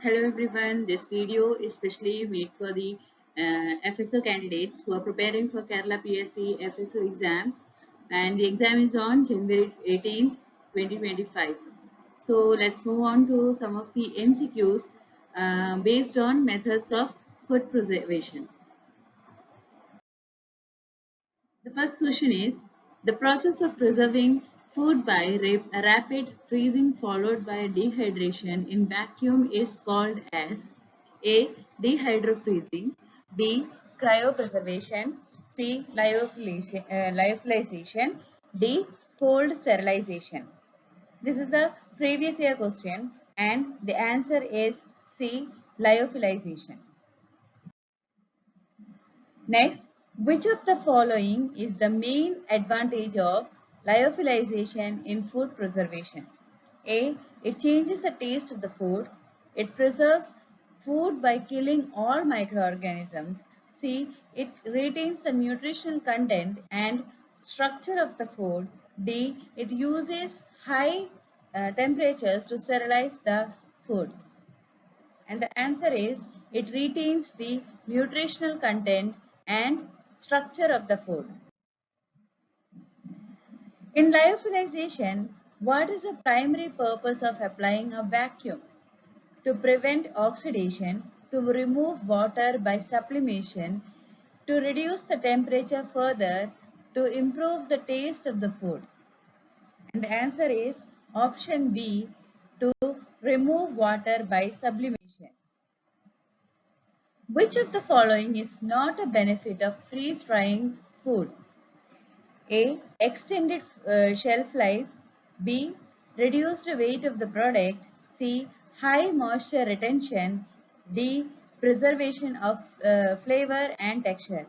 Hello everyone, this video is specially made for the FSO candidates who are preparing for Kerala PSC FSO exam, and the exam is on January 18, 2025. So let's move on to some of the MCQs based on methods of food preservation. The first question is, the process of preserving food by rapid freezing followed by dehydration in vacuum is called as A. Dehydrofreezing, B. Cryopreservation, C. Lyophilization, D. Cold sterilization. This is a previous year question and the answer is C. Lyophilization. Next, which of the following is the main advantage of lyophilization in food preservation? A. It changes the taste of the food. It preserves food by killing all microorganisms. C. It retains the nutritional content and structure of the food. D. It uses high temperatures to sterilize the food. And the answer is it retains the nutritional content and structure of the food. In lyophilization, what is the primary purpose of applying a vacuum? To prevent oxidation, to remove water by sublimation, to reduce the temperature further, to improve the taste of the food. And the answer is option B, to remove water by sublimation. Which of the following is not a benefit of freeze-drying food? A. Extended shelf life. B. Reduced weight of the product. C. High moisture retention. D. Preservation of flavor and texture.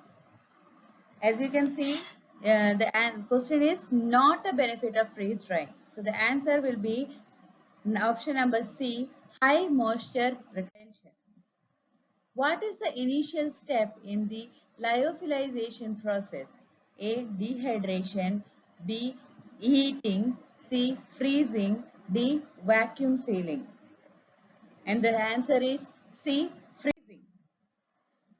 As you can see, the question is not a benefit of freeze-drying. So the answer will be option number C. High moisture retention. What is the initial step in the lyophilization process? A. Dehydration, B. Heating, C. Freezing, D. Vacuum sealing. And the answer is C. Freezing.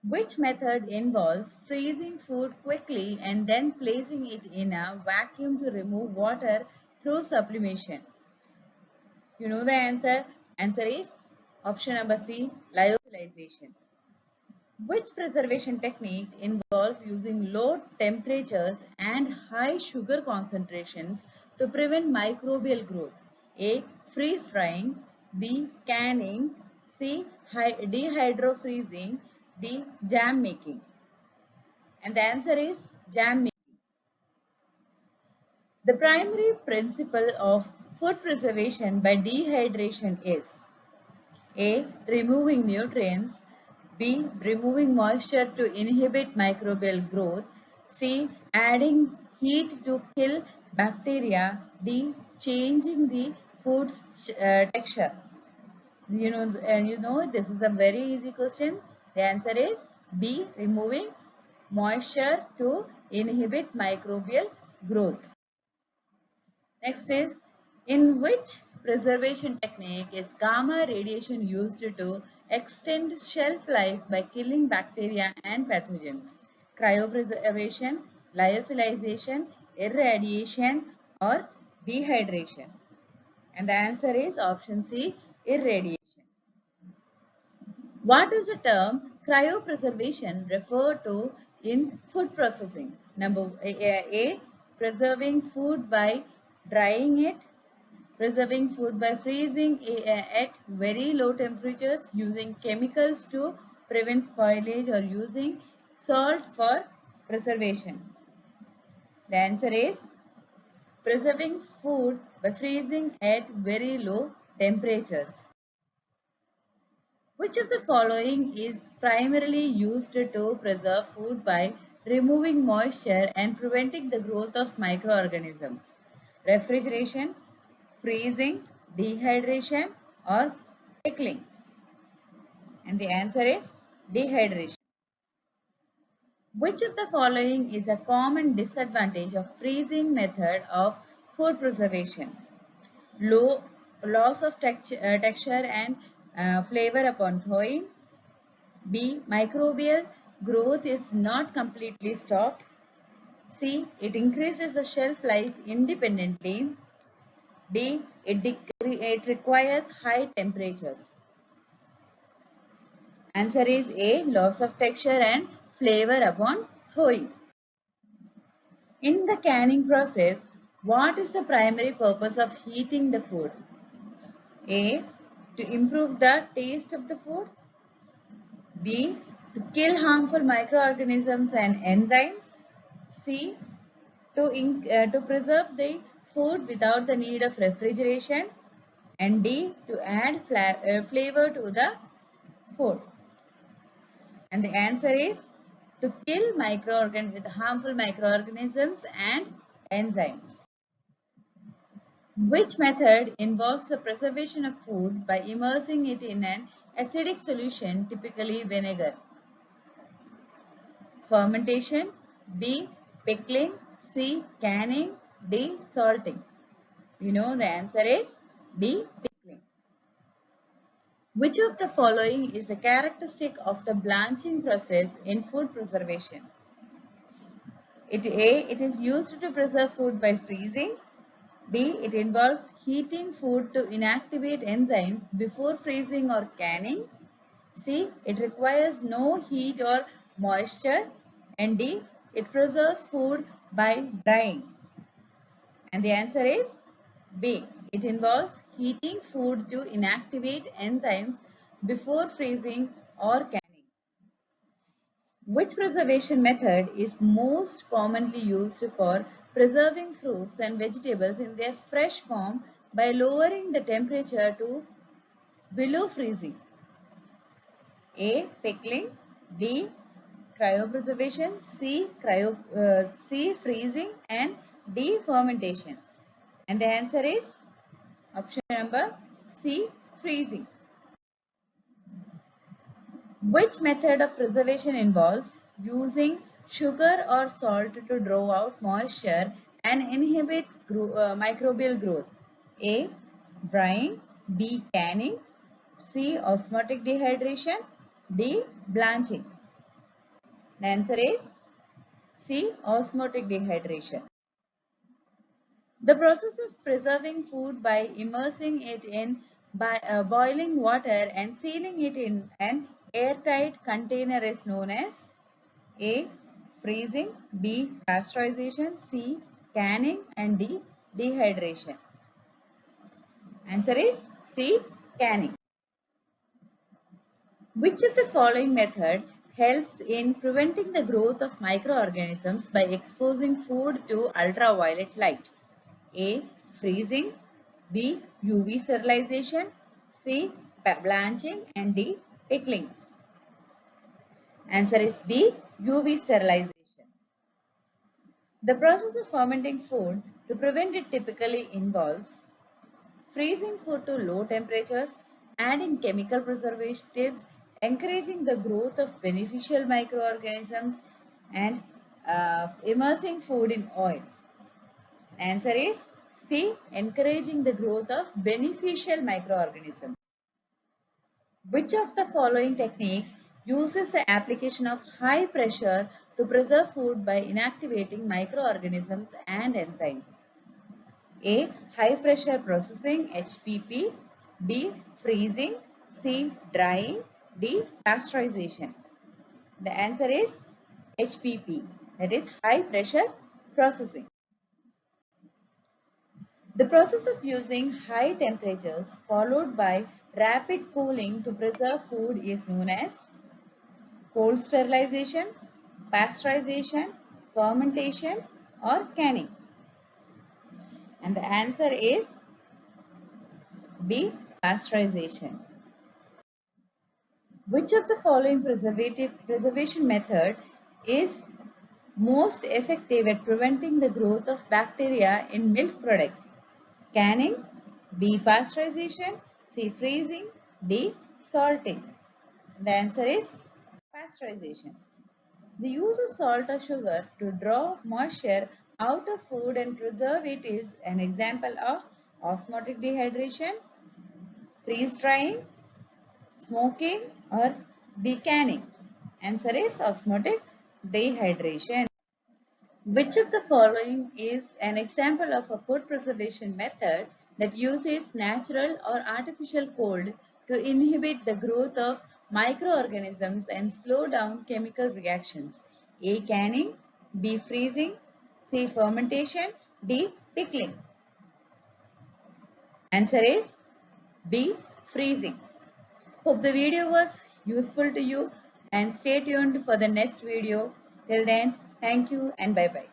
Which method involves freezing food quickly and then placing it in a vacuum to remove water through sublimation? You know the answer. Answer is option number C. Lyophilization. Which preservation technique involves using low temperatures and high sugar concentrations to prevent microbial growth? A. Freeze drying, B. Canning, C. Dehydrofreezing, D. Jam making. And the answer is jam making. The primary principle of food preservation by dehydration is A. Removing nutrients, B. Removing moisture to inhibit microbial growth, C. Adding heat to kill bacteria, D. Changing the food's texture. You know this is a very easy question. The answer is B. Removing moisture to inhibit microbial growth. Next is, in which preservation technique is gamma radiation used to extend shelf life by killing bacteria and pathogens? Cryopreservation, lyophilization, irradiation, or dehydration? And the answer is option C, irradiation. What does the term cryopreservation refer to in food processing? Number A, preserving food by drying it, preserving food by freezing at very low temperatures, using chemicals to prevent spoilage, or using salt for preservation. The answer is preserving food by freezing at very low temperatures. Which of the following is primarily used to preserve food by removing moisture and preventing the growth of microorganisms? Refrigeration, freezing, dehydration, or pickling? And the answer is dehydration. Which of the following is a common disadvantage of freezing method of food preservation? Low loss of texture and flavor upon thawing. B. Microbial growth is not completely stopped. C. It increases the shelf life independently. D. It requires high temperatures. Answer is A. Loss of texture and flavor upon thawing. In the canning process, what is the primary purpose of heating the food? A. To improve the taste of the food. B. To kill harmful microorganisms and enzymes. C. To preserve the food without the need of refrigeration. And D. To add flavor to the food. And the answer is to kill harmful microorganisms and enzymes. Which method involves the preservation of food by immersing it in an acidic solution, typically vinegar? Fermentation. B. Pickling. C. Canning. D. Salting. You know the answer is B. Pickling. Which of the following is a characteristic of the blanching process in food preservation? A. It is used to preserve food by freezing. B. It involves heating food to inactivate enzymes before freezing or canning. C. It requires no heat or moisture. And D. It preserves food by drying. And the answer is B. It involves heating food to inactivate enzymes before freezing or canning. Which preservation method is most commonly used for preserving fruits and vegetables in their fresh form by lowering the temperature to below freezing? A. Pickling. B. Cryopreservation. C. Freezing. And D. Fermentation. And the answer is option number C. Freezing. Which method of preservation involves using sugar or salt to draw out moisture and inhibit microbial growth? A. Drying. B. Canning. C. Osmotic dehydration. D. Blanching. The answer is C. Osmotic dehydration. The process of preserving food by immersing it in boiling water and sealing it in an airtight container is known as A. Freezing. B. Pasteurization. C. Canning. And D. Dehydration. Answer is C. Canning. Which of the following method helps in preventing the growth of microorganisms by exposing food to ultraviolet light? A. Freezing. B. UV sterilization. C. Blanching. And D. Pickling. Answer is B. UV sterilization. The process of fermenting food to prevent it typically involves freezing food to low temperatures, adding chemical preservatives, encouraging the growth of beneficial microorganisms, and immersing food in oil. Answer is C. Encouraging the growth of beneficial microorganisms. Which of the following techniques uses the application of high pressure to preserve food by inactivating microorganisms and enzymes? A. High pressure processing HPP. B. Freezing. C. Drying. D. Pasteurization. The answer is HPP, that is high pressure processing. The process of using high temperatures followed by rapid cooling to preserve food is known as cold sterilization, pasteurization, fermentation, or canning. And the answer is B. Pasteurization. Which of the following preservation method is most effective at preventing the growth of bacteria in milk products? Canning. B. Pasteurization. C. Freezing. D. Salting. The answer is pasteurization. The use of salt or sugar to draw moisture out of food and preserve it is an example of osmotic dehydration, freeze drying, smoking or decanning? Answer is osmotic dehydration. Which of the following is an example of a food preservation method that uses natural or artificial cold to inhibit the growth of microorganisms and slow down chemical reactions? A. Canning, B. Freezing, C. Fermentation, D. Pickling. Answer is B. Freezing. Hope the video was useful to you and stay tuned for the next video. Till then, thank you and bye bye.